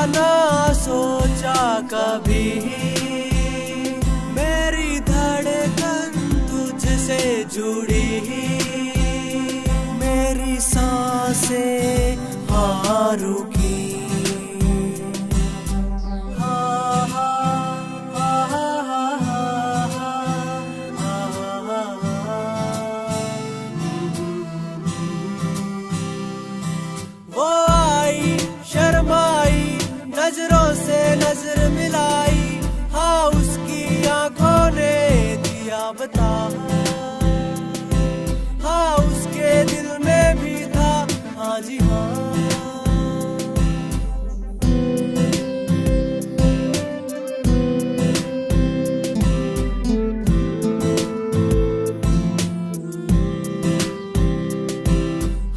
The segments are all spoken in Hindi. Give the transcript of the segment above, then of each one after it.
ना सोचा कभी, मेरी धड़कन तुझसे जुड़ी, मेरी सांसें हाँ रुकी। वो आई शर्माई, नजरों से नजर मिलाई, हाँ उसकी आंखों ने दिया बता, हाँ उसके दिल में भी था, हाँ जी हाँ।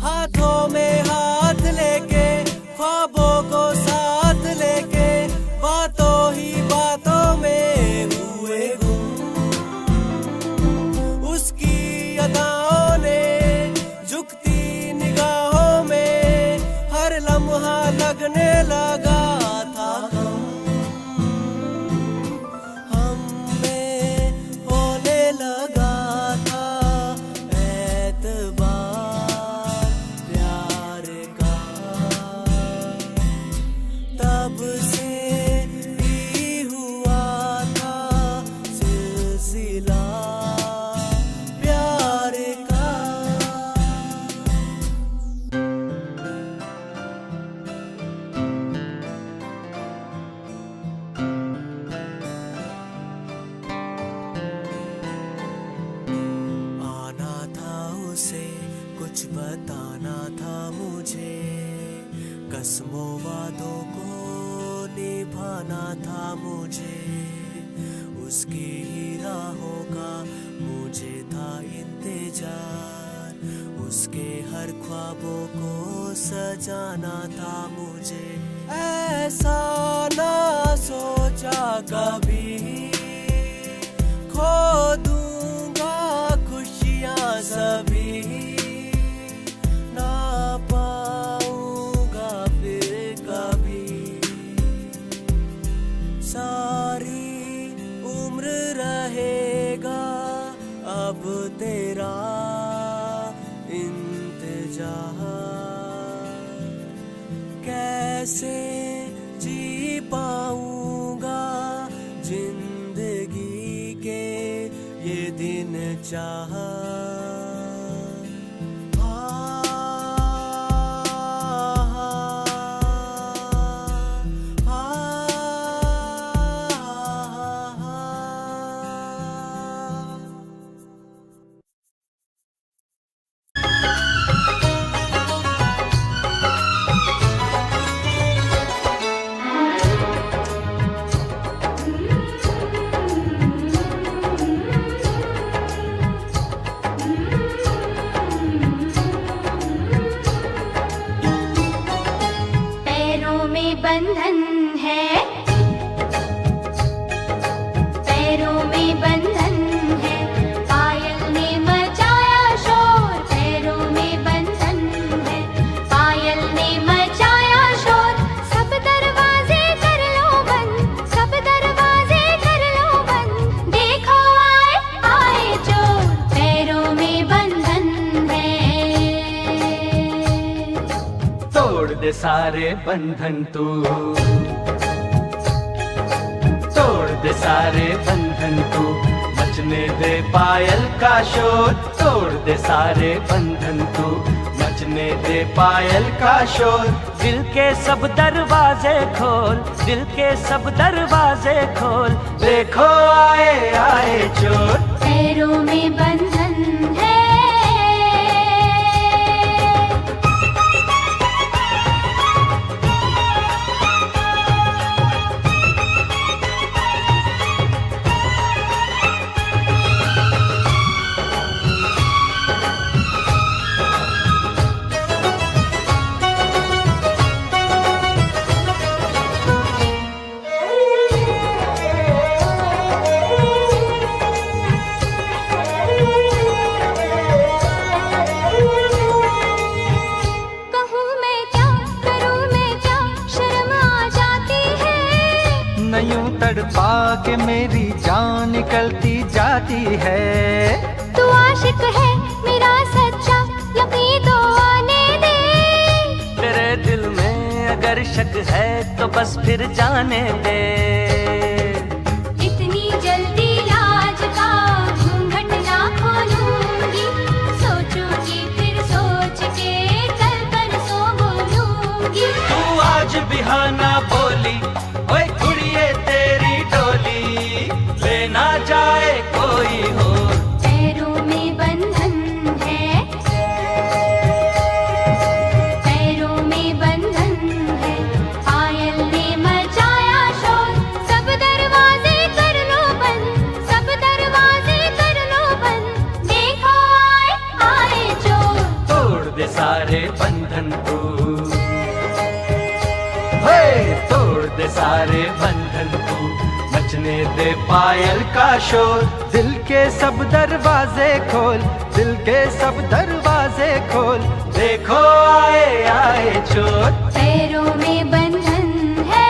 हाथों में हाथ लेके, ख्वाबों को साथ लेके, बातों ही बातों में हुए गुम। उसकी अदाओं ने झुकती निगाहों में हर लम्हा लगने लगा था हम में होने लगा था एतबार प्यार का। तब से ही हुआ था सिलसिला प्यार का। आना था उसे, कुछ बताना था मुझे, कसमों वादों को निभाना था मुझे, उसकी ही राहों का मुझे था इंतजार, उसके हर ख्वाबों को सजाना था मुझे। ऐसा ना सोचा कभी, खो दूंगा खुशियाँ सभी, ना पाऊंगा फिर कभी। सारी उम्र रहेगा अब तेरा इंतजार, कैसे जी पाऊंगा जिंदगी के ये दिन चाह। बंधन है, पैरों में बंधन है, पायल ने मचाया शोर, पैरों में बंधन है, पायल ने मचाया शोर। सब दरवाजे कर लो बंद, सब दरवाजे कर लो बंद, देखो आए आए चोर, पैरों में बंधन है। तोड़ दे सारे बंधन तू, तोड़ दे सारे बंधन तू, मचने दे पायल का शोर, तोड़ दे सारे बंधन तू, मचने दे पायल का शोर। दिल के सब दरवाजे खोल, दिल के सब दरवाजे खोल, देखो आए आए चोर, पैरों में बंधन है। तड़पा के मेरी जान निकलती जाती है। तू आशिक है मेरा सच्चा, यकीन तो आने दे। तेरे दिल में अगर शक है तो बस फिर जाने दे। इतनी जल्दी लाज का घूंघट ना खोलूंगी, सोचूंगी फिर सोच के कल परसों बोलूंगी। तू आज बिहाना बोली, ओए कुड़िए तेरी डोली लेना जाए कोई हो। पैरों में बंधन है, पैरों में बंधन है, पायल ने मचाया शोर। सब दरवाजे कर लो बंद, सब दरवाजे कर लो बंद, देखो आए आए चोर। तोड़ दे सारे बंधन तू, तोड़ दे सारे बंधन तू, मचने दे पायल का शोर। दिल के सब दरवाजे खोल, दिल के सब दरवाजे खोल, देखो आए आए चोर। पैरों में बंधन है।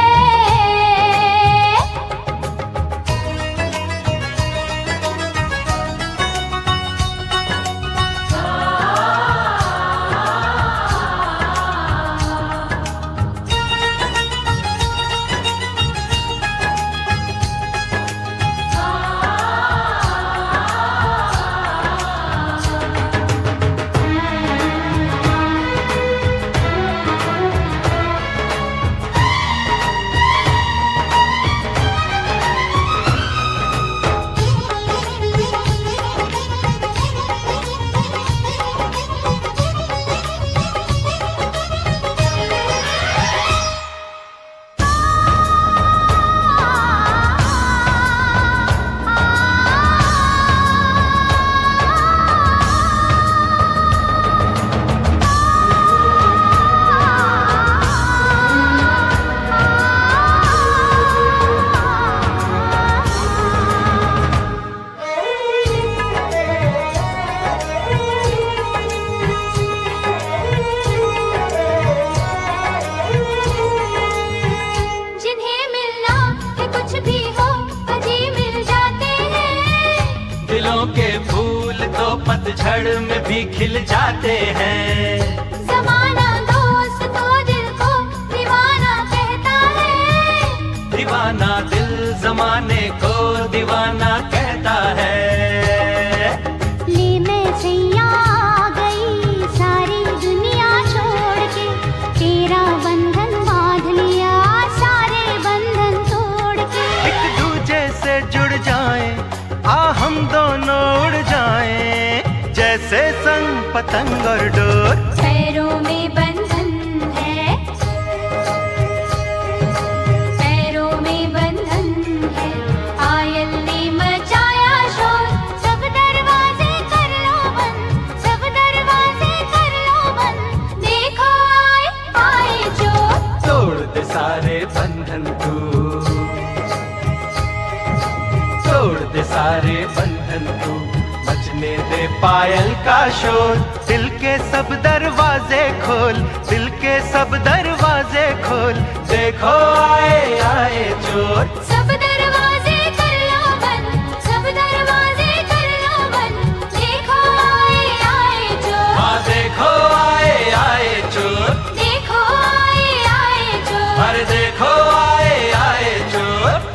पतझड़ में भी खिल जाते हैं। ज़माना दोस्त तो दिल को दीवाना कहता है, दीवाना दिल जमाने को दीवाना कहता है। ले मैं सैया आ गई सारी दुनिया छोड़ के, तेरा बंधन बांध लिया सारे बंधन तोड़ के। एक दूजे से जुड़ जाएं, आ हम दोनों उड़ जाएं, जैसे संग पतंग और डोर। पैरों में बंधन है, पैरों में बंधन है, पायल ने मचाया शोर। सब दरवाजे कर लो बंद, सब दरवाजे कर लो बंद, देखो आए आए चोर। तोड़ दे सारे बंधन तू, तोड़ दे सारे बंधन तू, बचने दे पायल का शोर। दिल के सब दरवाजे खोल, दिल के सब दरवाजे खोल, देखो आए आए चोर। सब दरवाजे कर लो बंद, सब दरवाजे कर लो बंद, देखो आए आए चोर। हाँ देखो आए आए चोर, देखो आए आए चोर, अरे देखो आए आए चोर।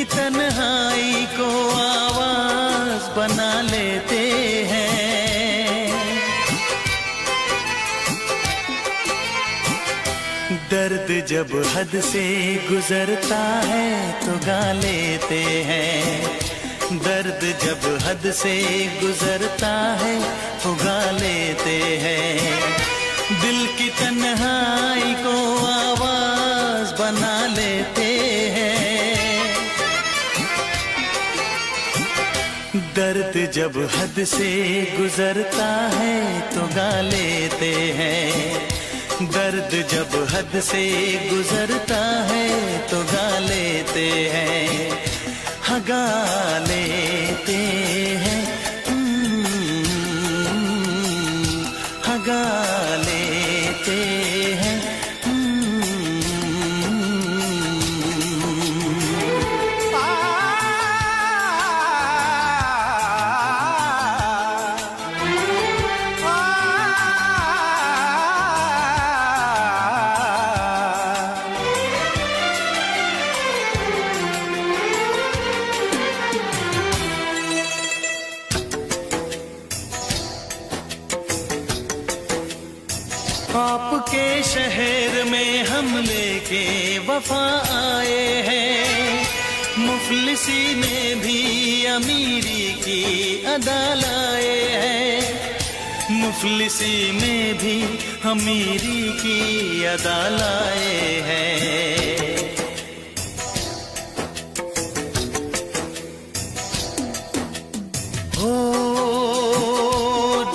की तन्हाई को आवाज बना लेते हैं। दर्द जब हद से गुजरता है तो गा लेते हैं। दर्द जब हद से गुजरता है तो गा लेते हैं। दिल की तन्हाई को आवाज बना लेते हैं। दर्द जब हद से गुजरता है तो गा लेते हैं। दर्द जब हद से गुजरता है तो गा लेते हैं। हाँ गा लेते हैं। हाँ गा लेते हैं। आपके शहर में हम लेके वफा आए हैं। मुफलिसी में भी अमीरी की अदा लाए हैं। मुफलिसी में भी अमीरी की अदा लाए हैं। हो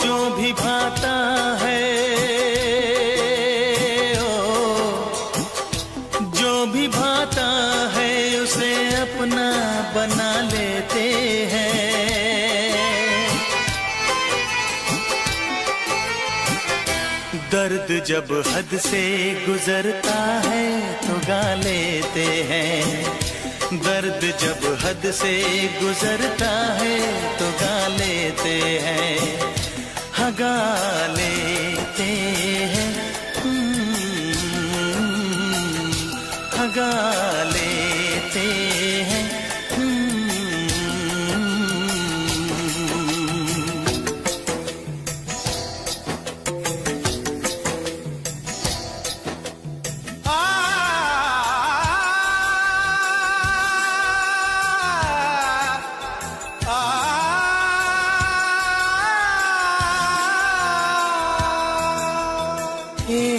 जो भी भाता है, अपना बना लेते हैं। दर्द जब हद से गुजरता है तो गा लेते हैं। दर्द जब हद से गुजरता है तो गा लेते हैं। हाँ गा लेते हैं। हाँ गा लेते हैं।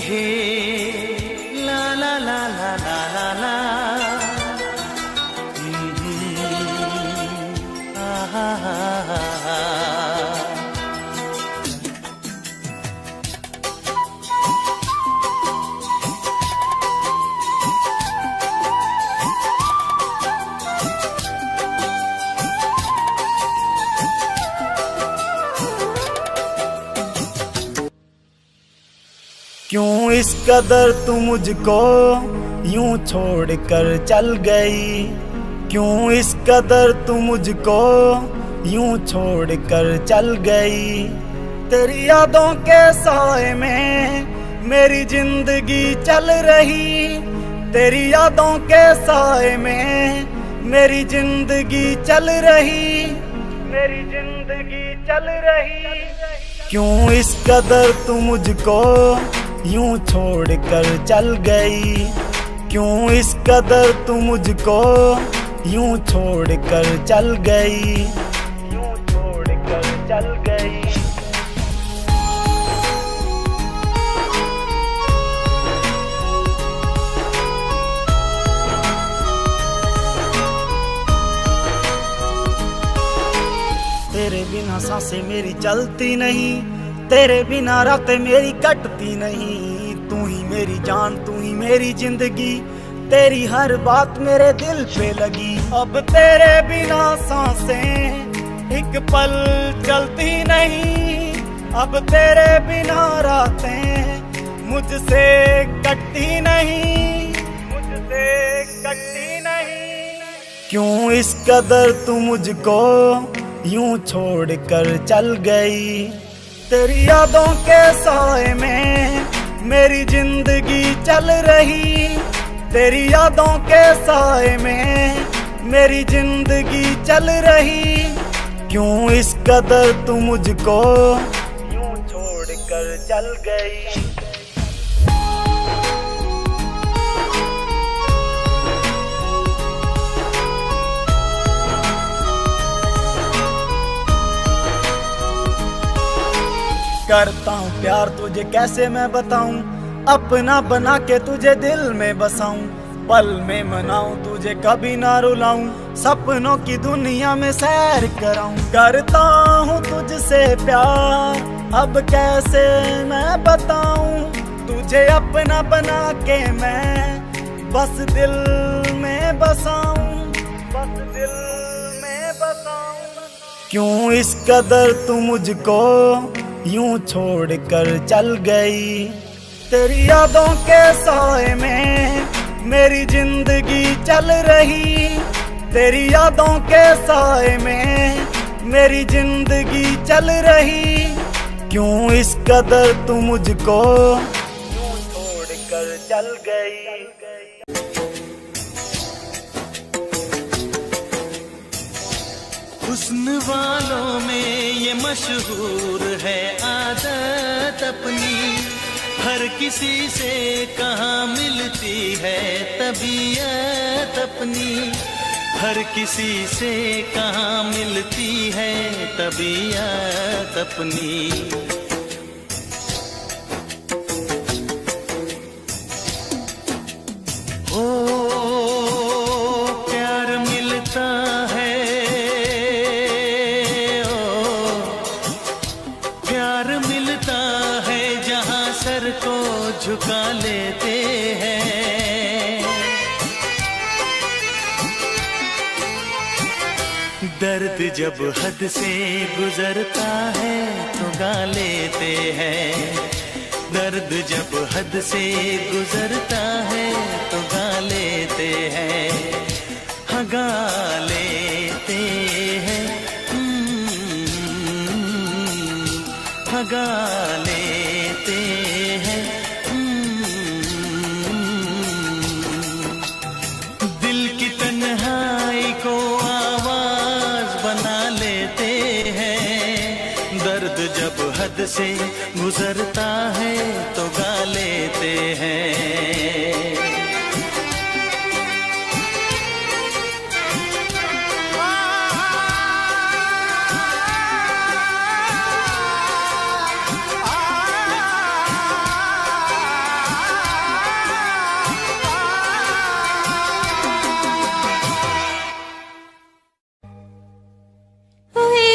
हे ला ला ला ला ला ला ला। क्यों इस कदर तू मुझको यूं छोड़ कर चल गई। क्यों इस कदर तू मुझको यूं छोड़ कर चल गई। तेरी यादों के साए में मेरी जिंदगी चल रही। तेरी यादों के साए में मेरी जिंदगी चल रही। मेरी जिंदगी चल रही। क्यों इस कदर तू मुझको यूं छोड़ कर चल गई। क्यों इस कदर तू मुझको यूं छोड़ कर चल गई। यूं छोड़ कर चल गई। तेरे बिना सांसें मेरी चलती नहीं। तेरे बिना रातें मेरी कटती नहीं। तू ही मेरी जान, तू ही मेरी जिंदगी। तेरी हर बात मेरे दिल पे लगी। अब तेरे बिना सांसें एक पल चलती नहीं। अब तेरे बिना रातें मुझसे कटती नहीं। मुझसे कटती नहीं। क्यों इस कदर तू मुझको यूं छोड़ कर चल गई। तेरी यादों के साए में मेरी जिंदगी चल रही। तेरी यादों के साए में मेरी जिंदगी चल रही। क्यों इस कदर तू मुझको यूं छोड़ कर चल गई। करता हूँ प्यार तुझे कैसे मैं बताऊं, अपना बना के तुझे दिल में बसाऊं, पल में मनाऊं तुझे कभी ना रुलाऊं, सपनों की दुनिया में सैर कराऊं। करता हूँ तुझसे प्यार अब कैसे मैं बताऊं, तुझे अपना बना के मैं बस दिल में बसाऊं, बस दिल में बसाऊं। क्यों इस कदर तू मुझको यूं छोड़ कर चल गई। तेरी यादों के साए में मेरी जिंदगी चल रही। तेरी यादों के साए में मेरी जिंदगी चल रही। क्यों इस कदर तू मुझको यूं छोड़ कर चल गई। हुस्न वालों में ये मशहूर है आदत अपनी, हर किसी से कहाँ मिलती है तबीयत अपनी, हर किसी से कहाँ मिलती है तबीयत अपनी। झुका लेते हैं दर्द जब हद से गुजरता है तो गा लेते हैं, दर्द जब हद से गुजरता है तो गा लेते हैं, हाँ गा लेते हैं, हाँ गा लेते हैं। हद से गुजरता है तो गा लेते हैं। ओए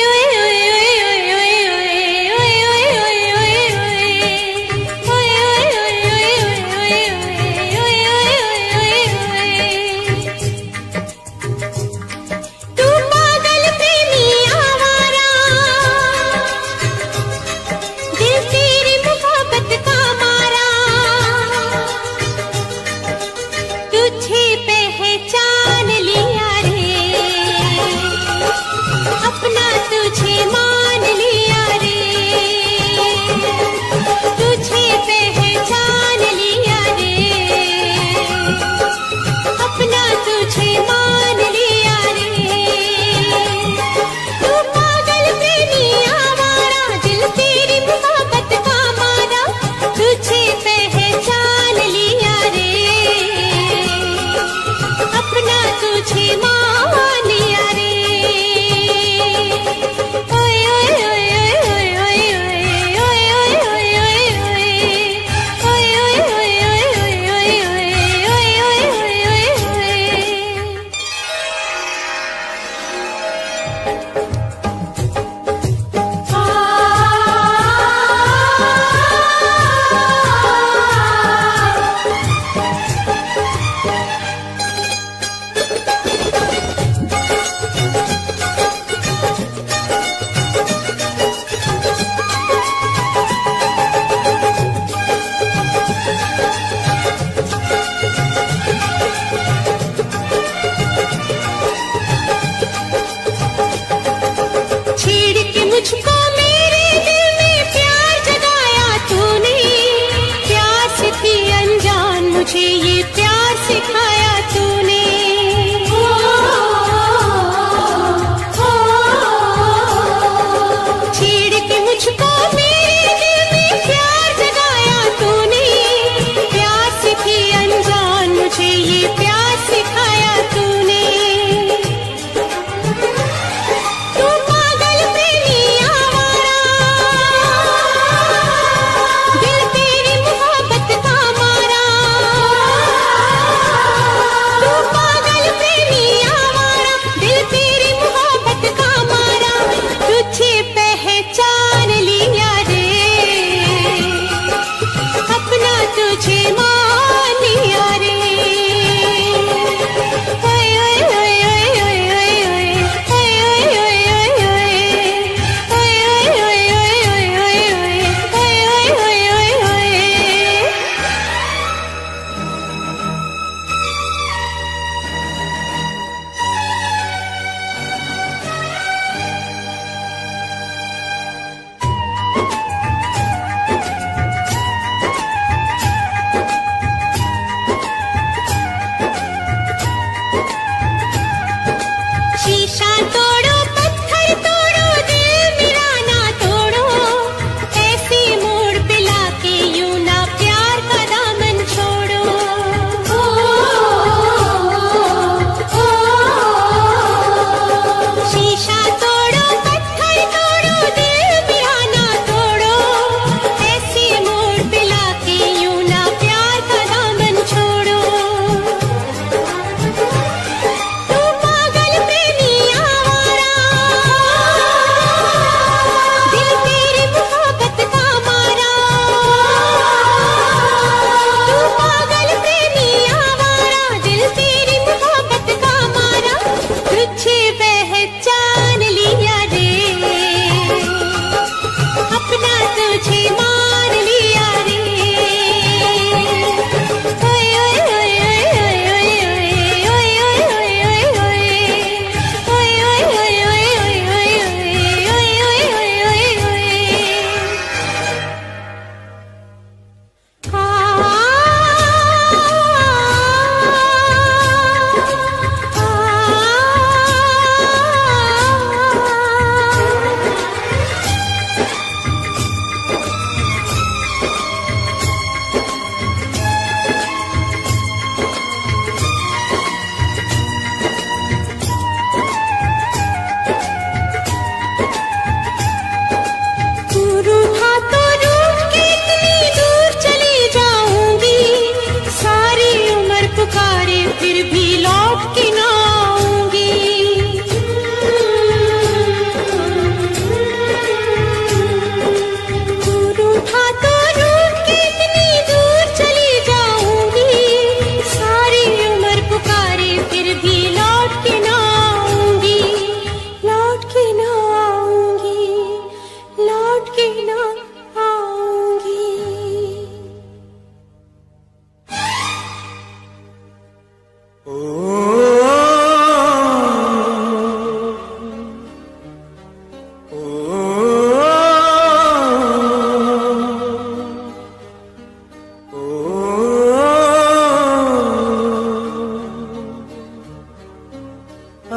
प्रेम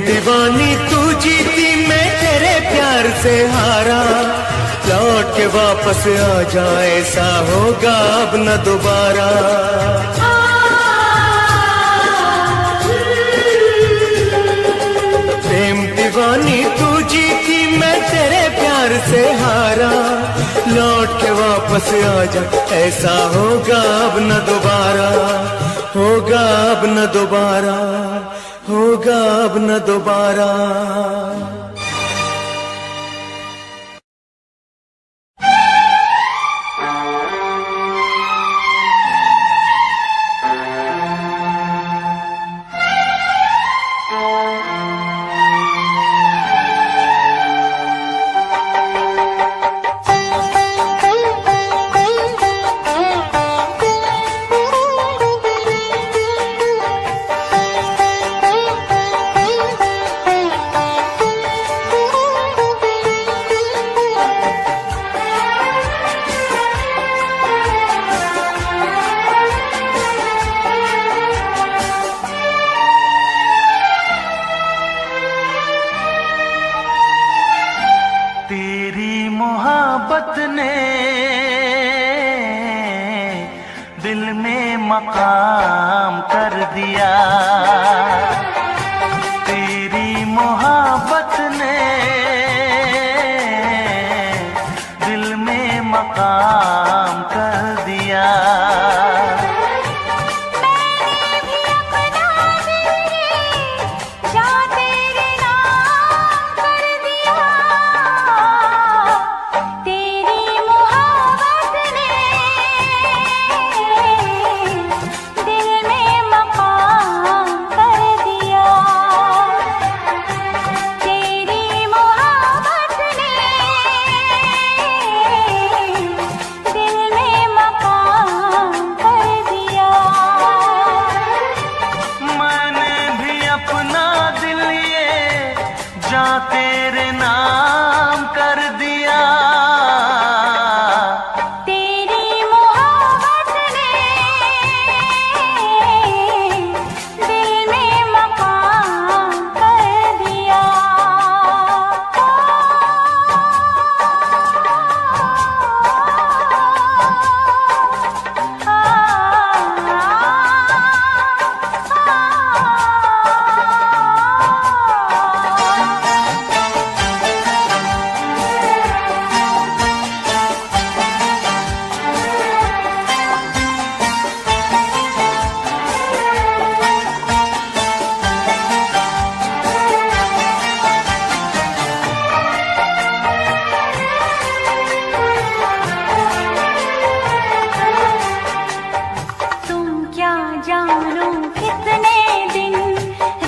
दीवानी तू जीती, मैं तेरे प्यार से हारा। लौट के वापस आ जाए, ऐसा होगा अब न दोबारा। प्रेम दीवानी तू जीती, मैं तेरे प्यार से हारा। लौट के वापस आ जा, ऐसा होगा अब न दोबारा। होगा अब न दोबारा, होगा अब न दोबारा। मोहब्बत ने दिल में मकाम कर दिया। तेरी मोहब्बत ने दिल में मकाम कर दिया। तेरे नाम कर दिया। तेरी मोहब्बत ने दिल में मकाम कर दिया। जानो कितने दिन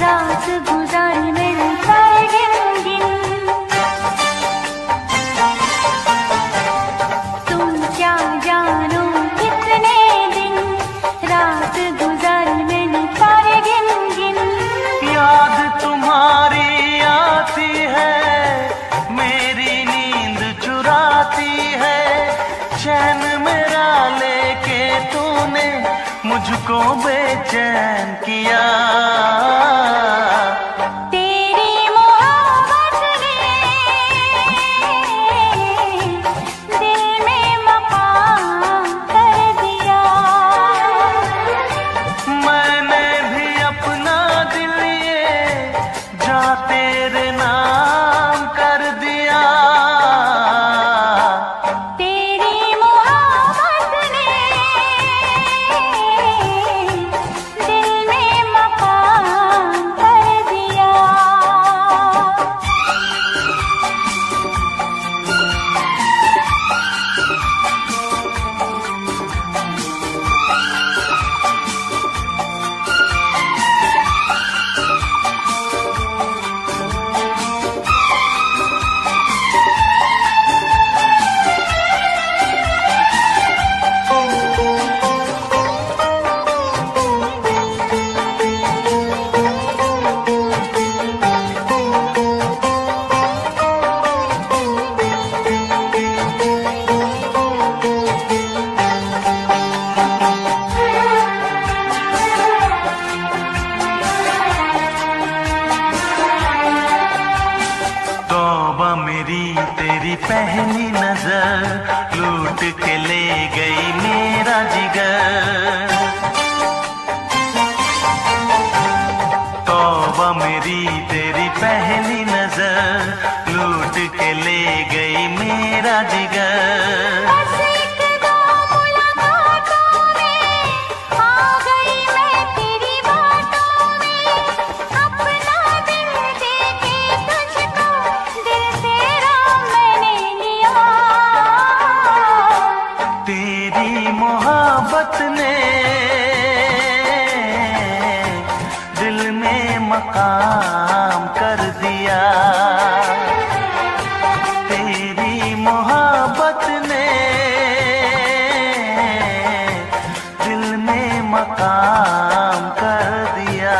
रात गुजारी मिलकर गिन तुम क्या जानो कितने दिन रात गुजारी मिलकर गिन याद तुम्हारी आती है, मेरी नींद चुराती है। चैन मेरा लेके तूने मुझको बेचैन किया। तेरी मोहब्बत ने दिल में मकाम कर दिया। मैंने भी अपना दिल ये जा तेरे नाम कर दिया। दिल में मकाम कर दिया। तेरी पहली नजर लूट के ले गई मेरा जिगर। तौबा मेरी तेरी पहली नजर लूट के ले गई मेरा जिगर। बस एक दो मुलाकातों में आ गई मैं तेरी बातों में, अपना दिल दे के तुझको दिल तेरा मैंने लिया। तेरी मोहब्बत ने दिल में मकाम कर दिया। तेरी मोहब्बत ने दिल में मकाम कर दिया।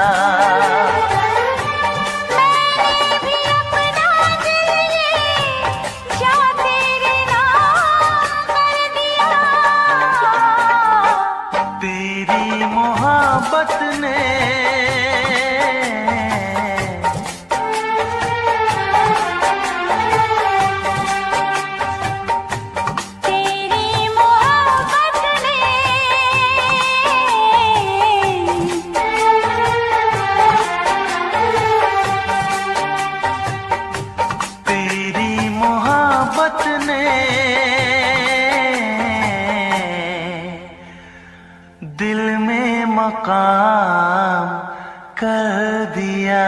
मैंने भी अपना दिल ये जा तेरे नाम कर दिया। तेरी मोहब्बत ने तेरी मोहब्बत ने तेरी मोहब्बत ने दिल में मकाम कर दिया।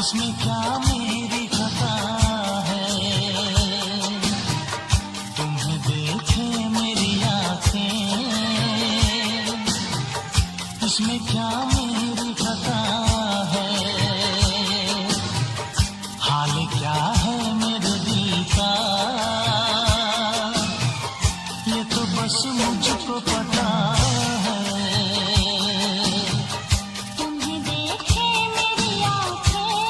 इसमें क्या मेरी खता है, तुम्हें देखे मेरी आँखें, इसमें क्या मेरी खता है, हाल क्या है मेरे दिल का, ये तो बस मुझको पता है। तुम्हें देखे मेरी आँखें,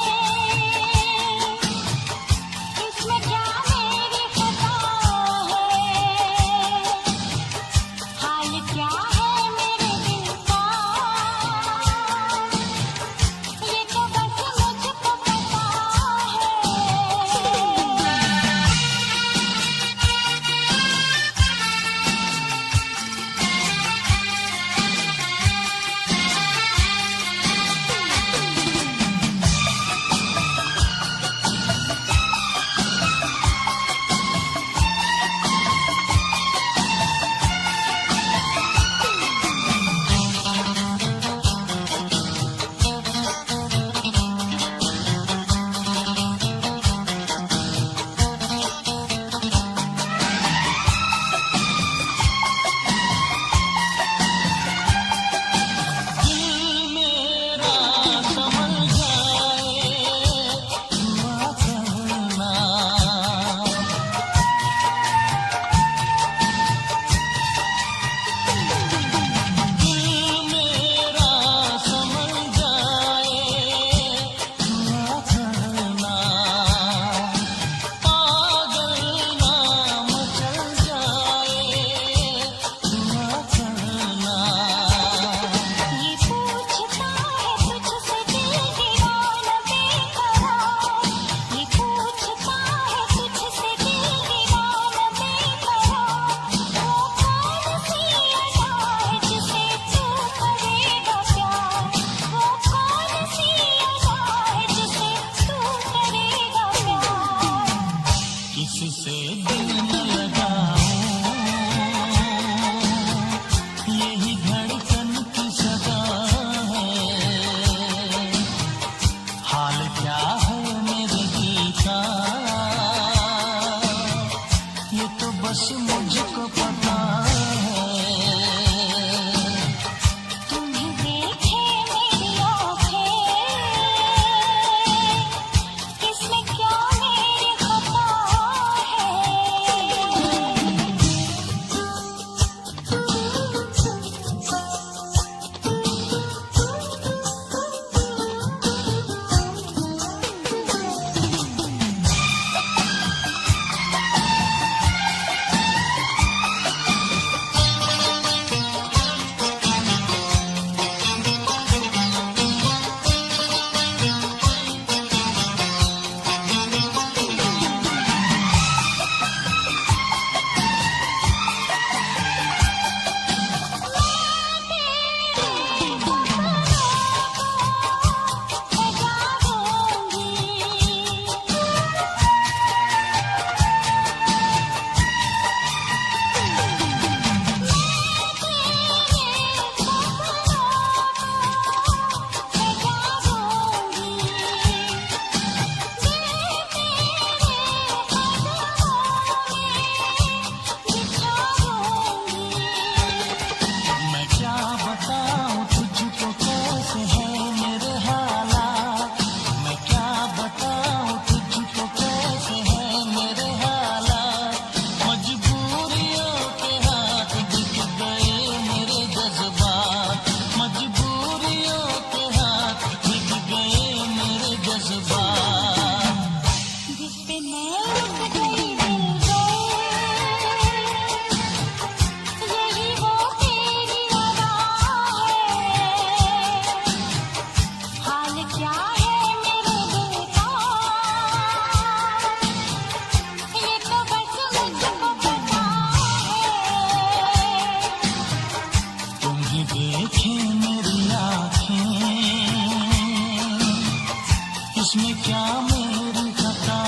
इसमें क्या मेरी खता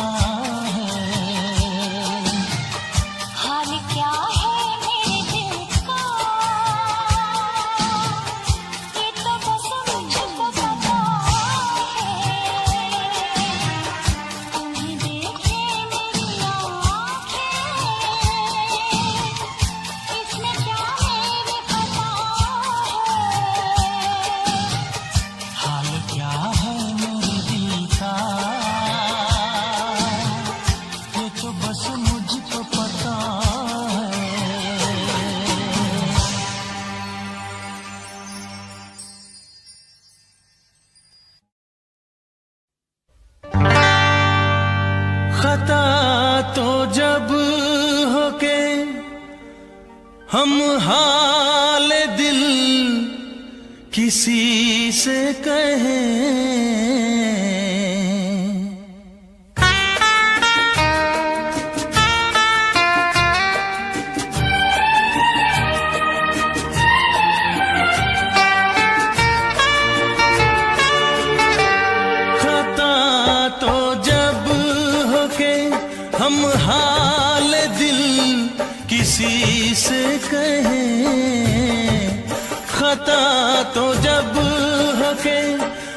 है? हाल क्या है मेरे दिल का, ये तो बस मुझको पता है। तुम्हें देखे मेरी आँखें, इसमें क्या मेरी खता है? हाल क्या है मेरे दिल का, ये तो बस मुझको पता है। खता तो जब हो के हम हाल दिल किसी से कहें, खता तो जब हो के हम हाल दिल किसी से कहें, खता तो जब हो के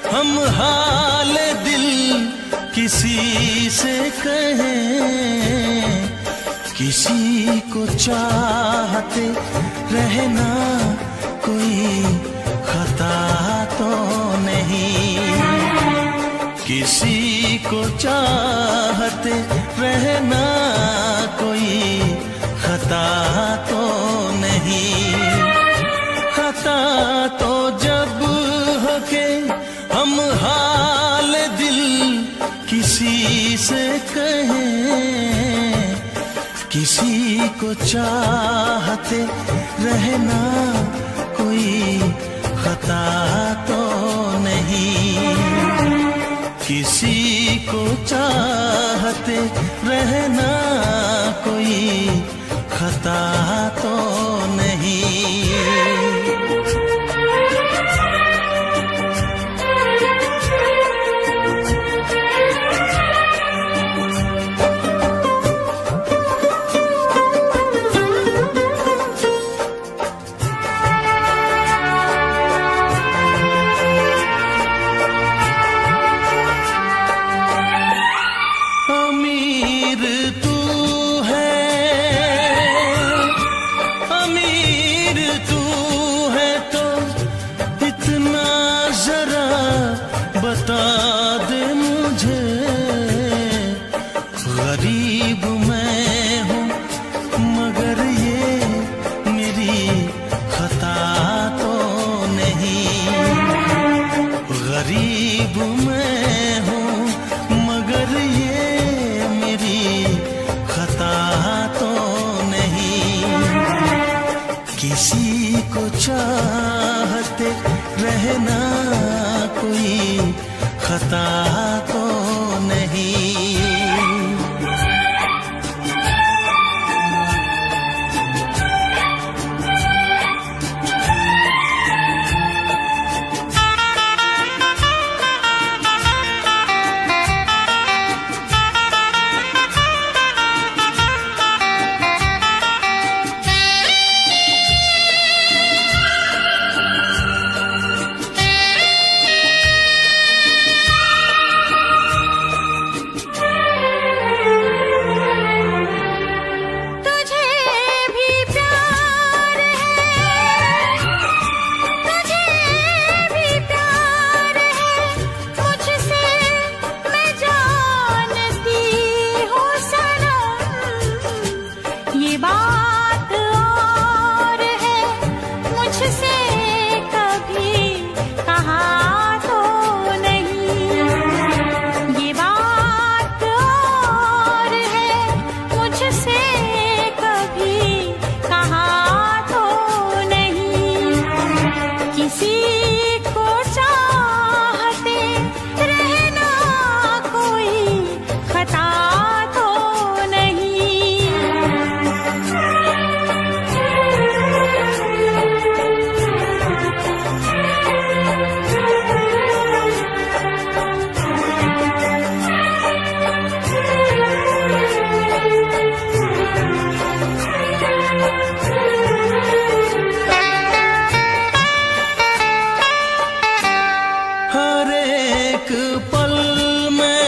हम हाल दिल किसी से कहें, किसी को चाहते रहना कोई खता तो नहीं, किसी को चाहते रहना कोई खता तो नहीं। खता तो जब हो के हम हाल दिल किसी से कहें, किसी को चाहते रहना कोई खता तो नहीं, किसी को चाहते रहना कोई खता तो नहीं। अमीर तू है तो इतना जरा बता दे मुझे, गरीब मैं हूँ मगर ये मेरी खता तो नहीं, गरीब मैं हूँ मगर ये मेरी खता तो नहीं, किसी को चाहते रहना कोई खता तो नहीं। एक पल में,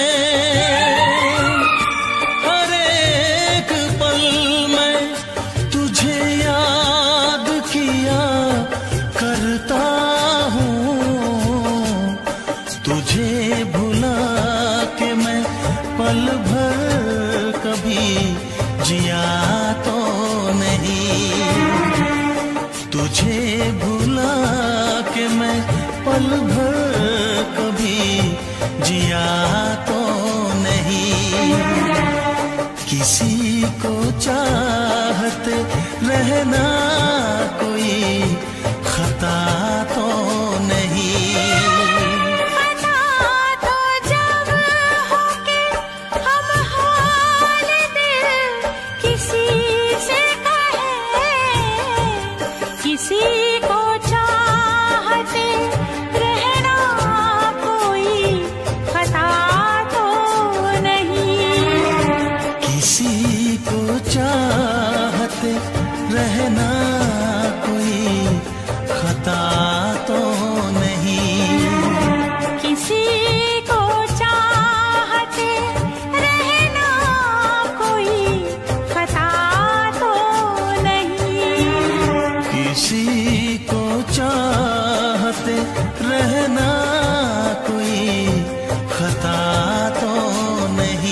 हर एक पल में तुझे याद किया करता हूँ। तुझे भुला के मैं पल भर कभी जिया तो नहीं। तुझे भुला के मैं पल भर कभी जिया तो नहीं। किसी को चाहते रहना कोई खता तो नहीं। खता तो जब हो के हम हाल दिल किसी से कहे, किसी को चाहते रहना कोई खता तो नहीं। किसी को चाहते रहना कोई खता तो नहीं। किसी को चाहते रहना कोई खता तो नहीं। किसी को चाहते रहना कोई खता तो नहीं।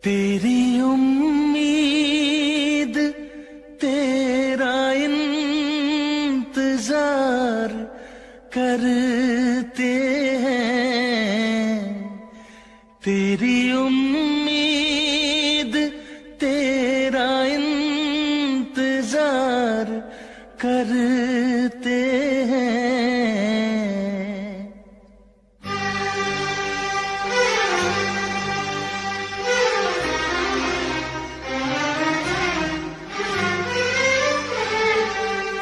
तेरी उम्मीद तेरा इंतजार करते हैं, तेरी उम्मीद तेरा इंतजार करते हैं।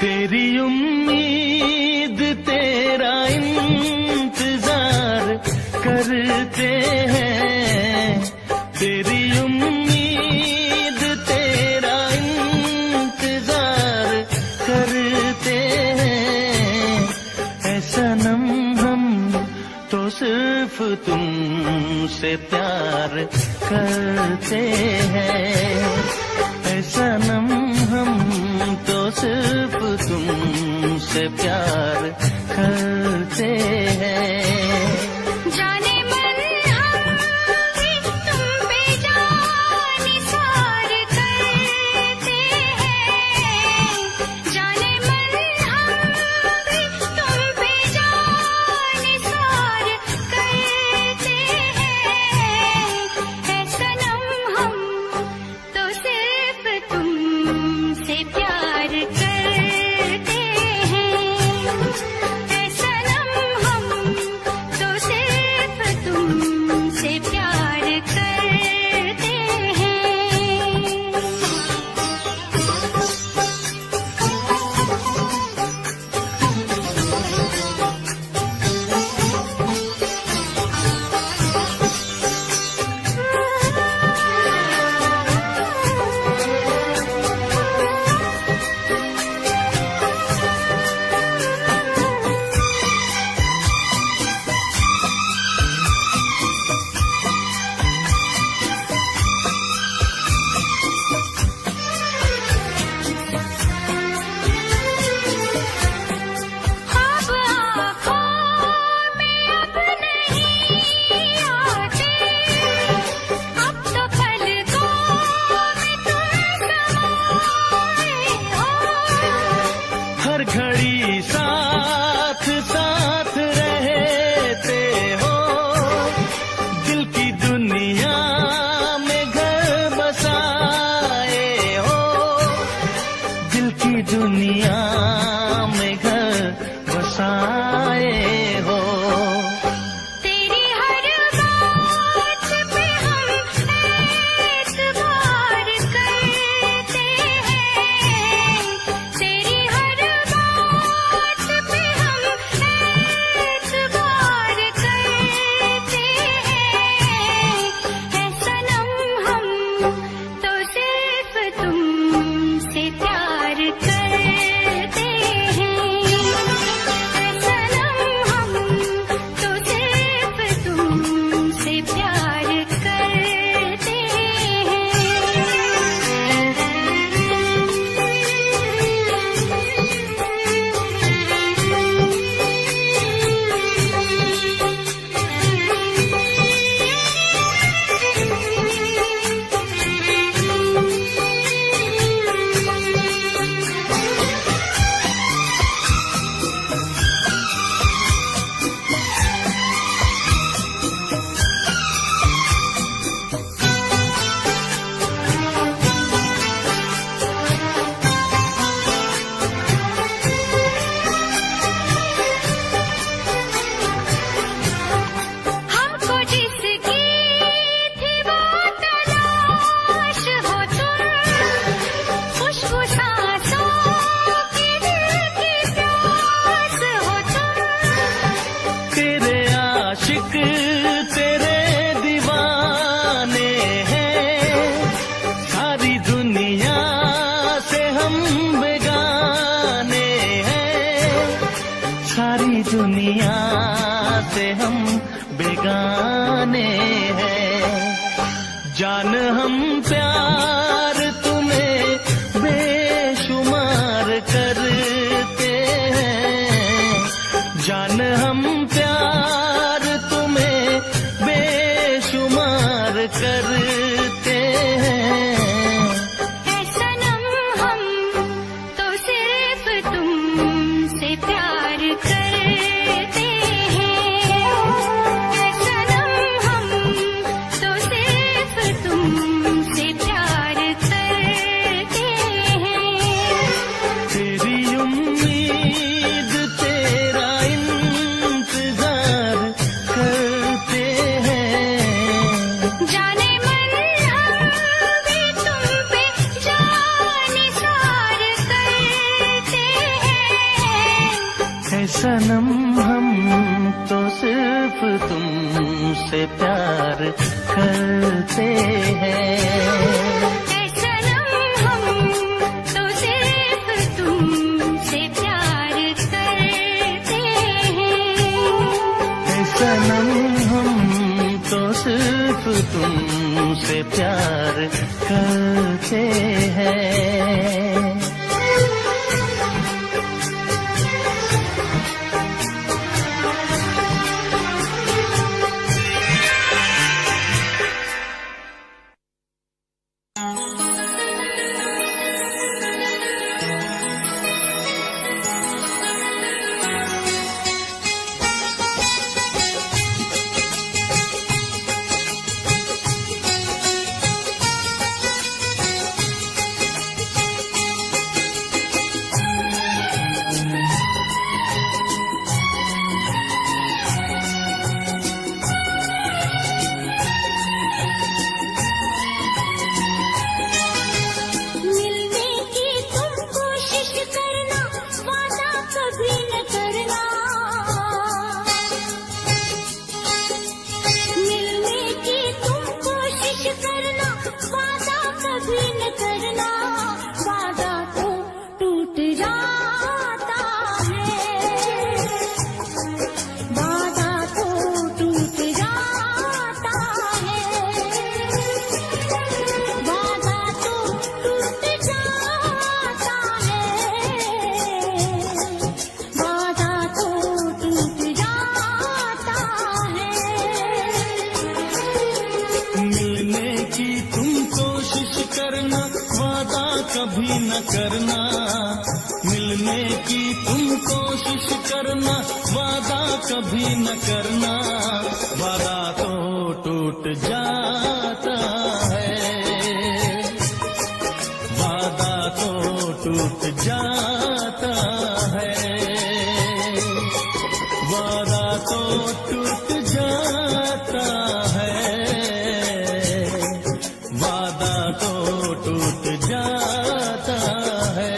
तेरी उम्मीद तेरा इंतजार करते हैं, तेरी उम्मीद तेरा इंतजार करते हैं। ऐ सनम हम तो सिर्फ तुमसे प्यार करते हैं, ऐ सनम हम तो सिर्फ तुमसे प्यार करते हैं। जाने मन हम भी तुम पे जान निसार करते हैं, जाने मन हम भी तुम पे जान निसार करते हैं। ऐ सनम हम तो सिर्फ तुमसे प्यार करते हैं, ऐ सनम हम तो सिर्फ तुमसे प्यार करते हैं। ख्वाब आँखों में अब नहीं आते, अब तो पलकों में तुम समाए हो। हर घड़ी साथ साथ रहते हो, दिल की दुनिया में घर बसाए हो, दिल की दुनिया में घर बसाए हो। तेरी हर बात पे हम एतबार करते हैं, तेरी हर बात पे हम एतबार करते हैं। ऐ सनम हम तो सिर्फ तुमसे प्यार करते हैं, ऐ सनम हम तो सिर्फ तुमसे प्यार करते हमको जिसकी थी वो तलाश हो तुम, खुशबू सांसों की दिल की प्यास हो तुम। तेरे आशिक तेरे दीवाने हैं, सारी दुनिया से हम बेगाने हैं, सारी दुनिया से हम बेगाने हैं। जान हम प्यार तुम्हें बेशुमार करते हैं, जान हम प्यार तुम्हें बेशुमार करते सनम हम तो सिर्फ तुमसे प्यार करते हैं। ऐ सनम हम तो सिर्फ तुमसे प्यार करते हैं। सनम हम तो सिर्फ तुमसे प्यार करते हैं। कभी न करना, मिलने की तुम कोशिश करना, वादा कभी न करना, वादा तो टूट जाता है, वादा तो टूट जाता है, वादा तो टूट जाता है, वादा तो टूट जाता है।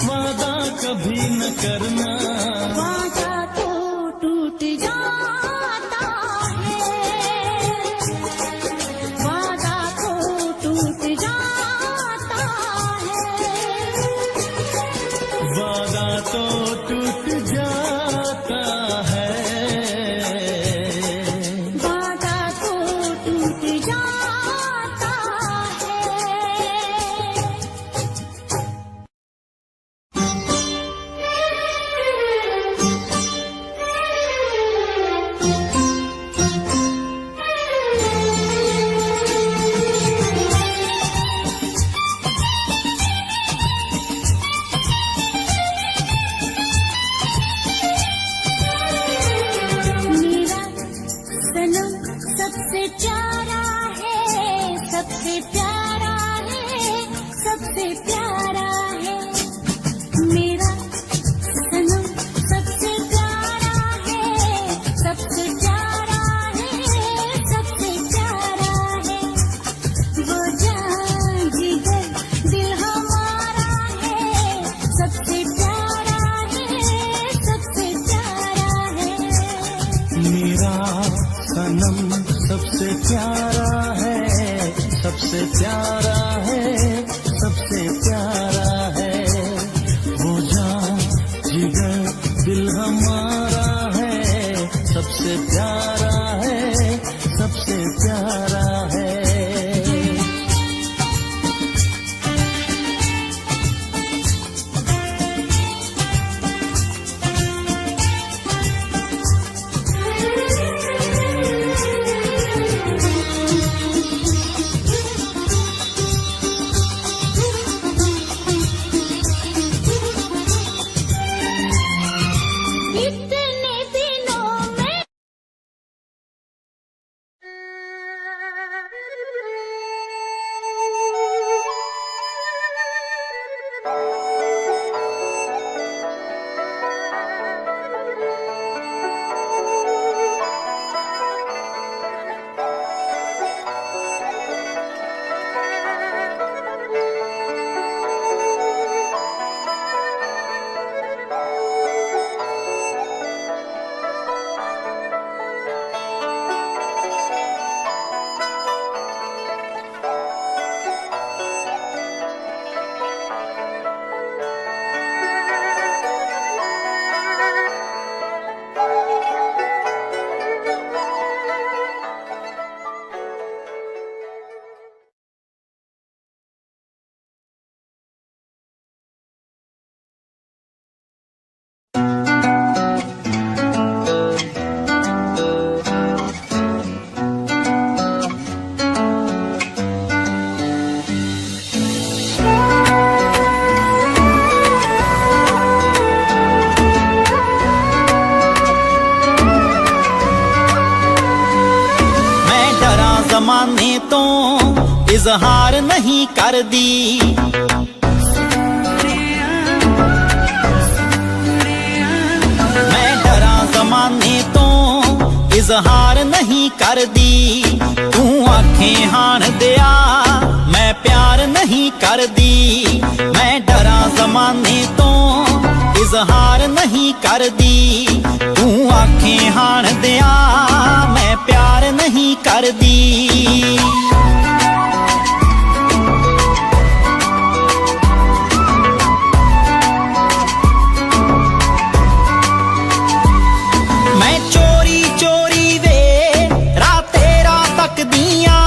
वादा कभी न करना, वादा तो टूट जाता है, वादा तो टूट जाता है, वादा तो टूट जाता है, वादा तो टूट जाता है। मेरा सनम सबसे प्यारा है, सबसे प्यारा है, सबसे प्यारा है। मेरा सनम सबसे प्यारा है, सबसे प्यारा है, सबसे प्यारा है। वो जान जिगर दिल हमारा है, सबसे प्यारा है, सबसे प्यारा है। मेरा सनम सबसे प्यारा है, सबसे प्यारा है, सबसे प्यारा है। वो जान जिगर दिल हमारा है, सबसे प्यारा है, सबसे प्यारा है। इतने दिनों में जमाने तो इजहार नहीं कर दी, मैं डरा जमाने तो इजहार नहीं कर दी। तू आंखें हाण दिया मैं प्यार नहीं कर दी, मैं डरा जमाने तो इजहार नहीं कर दी। तू आंखें हाण दिया मैं प्यार नहीं कर दी। मैं चोरी चोरी वे राते रात तक दियां,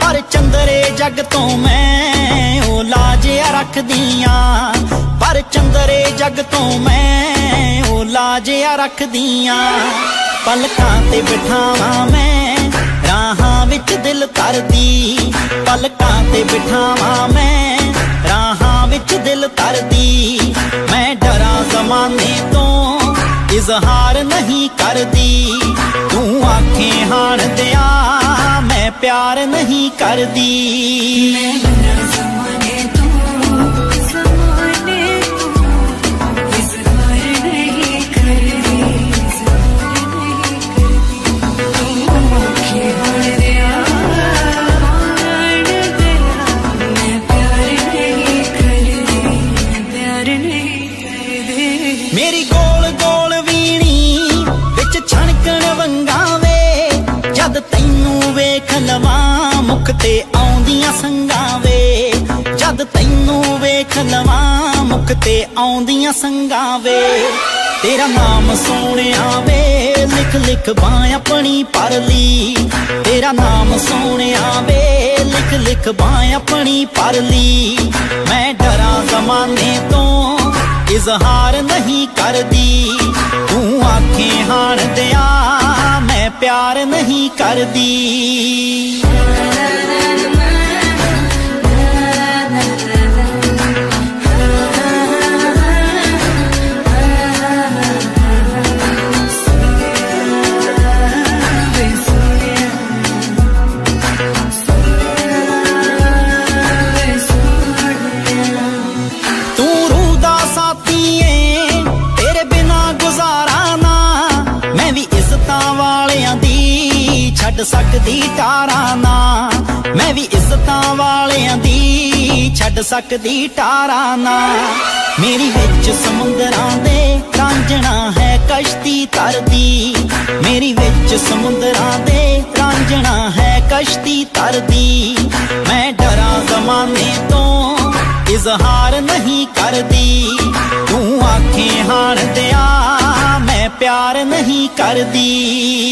पर चंदरे जग तो मैं ओ लाजिया रख दियां, पर चंदरे जग तो मैं ओ लाजिया रख दियां। पलकां ते बिठावां मैं राहां विच दिल तरदी, पलकां ते बिठावां मैं राहां विच दिल तरदी। मैं डरा जमाने तो इजहार नहीं कर दी, तू आंखें हाण दिया मैं प्यार नहीं कर दी। प्यार नहीं ਤੇ ਆਉਂਦੀਆਂ ਸੰਗਾਂ ਵੇ ਜਦ ਤੈਨੂੰ ਵੇਖ ਲਵਾਂ ਮੁਖ ਤੇ ਆਉਂਦੀਆਂ ਸੰਗਾਂ ਵੇ ਤੇਰਾ ਨਾਮ ਸੋਹਣਿਆ ਵੇ ਲਿਖ ਲਿਖ ਬਾਂ ਆਪਣੀ ਪਰ ਲਈ ਤੇਰਾ ਨਾਮ ਸੋਹਣਿਆ ਵੇ ਲਿਖ ਲਿਖ ਬਾਂ ਆਪਣੀ ਪਰ ਲਈ ਮੈਂ ਡਰਾਂ ਜ਼ਮਾਨੇ ਤੋਂ ਇਜ਼ਹਾਰ ਨਹੀਂ ਕਰਦੀ ਤੂੰ ਆਖੇ ਹਾਣ ਦਿਆ ਮੈਂ ਪਿਆਰ ਨਹੀਂ ਕਰਦੀ ਛੱਡ ਸਕਦੀ ਟਾਰਾਂ ਨਾ ਮੈਂ ਵੀ ਇੱਜ਼ਤਾਂ ਵਾਲਿਆਂ ਦੀ ਛੱਡ ਸਕਦੀ ਟਾਰਾਂ ਨਾ ਮੇਰੀ ਵਿੱਚ ਸਮੁੰਦਰਾਂ ਦੇ ਰਾਂਝਣਾ ਹੈ ਕਸ਼ਤੀ ਤਰਦੀ ਮੇਰੀ ਵਿੱਚ ਸਮੁੰਦਰਾਂ ਦੇ ਰਾਂਝਣਾ ਹੈ ਕਸ਼ਤੀ ਤਰਦੀ ਮੈਂ ਡਰਾਂ ਜ਼ਮਾਨੇ ਤੋਂ ਇਜ਼ਹਾਰ ਨਹੀਂ ਕਰਦੀ ਤੂੰ ਆਖੇ ਹਾਣ ਦਿਆ ਮੈਂ ਪਿਆਰ ਨਹੀਂ ਕਰਦੀ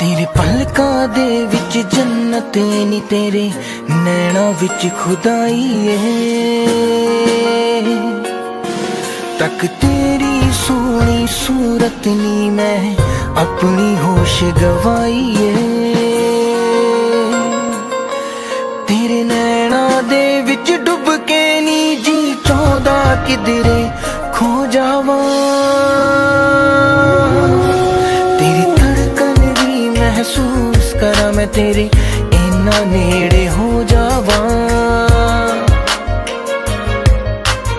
तेरे पलकां दे विच जन्नत नी, तेरे नैना विच खुदाई है। तक तेरी सोहनी सूरत नी, मैं अपनी होश गवाई है। तेरे नैना दे विच डुब के नी जी चाहदा किधरे खो जावा। तेरी धड़कन भी महसूस करा मैं, तेरे इन्ना नेड़े हो जावा।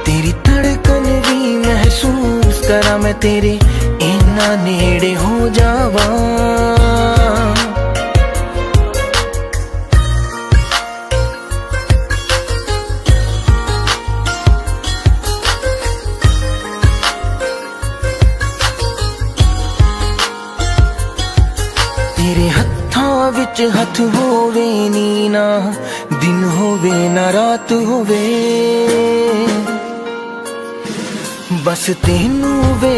तेरी धड़कन भी महसूस करा मैं, तेरे इन्ना नेड़े हो जावा। तेरे हत्थां विच हथ होवे नी, ना दिन होवे ना रात होवे, बस तेनू वे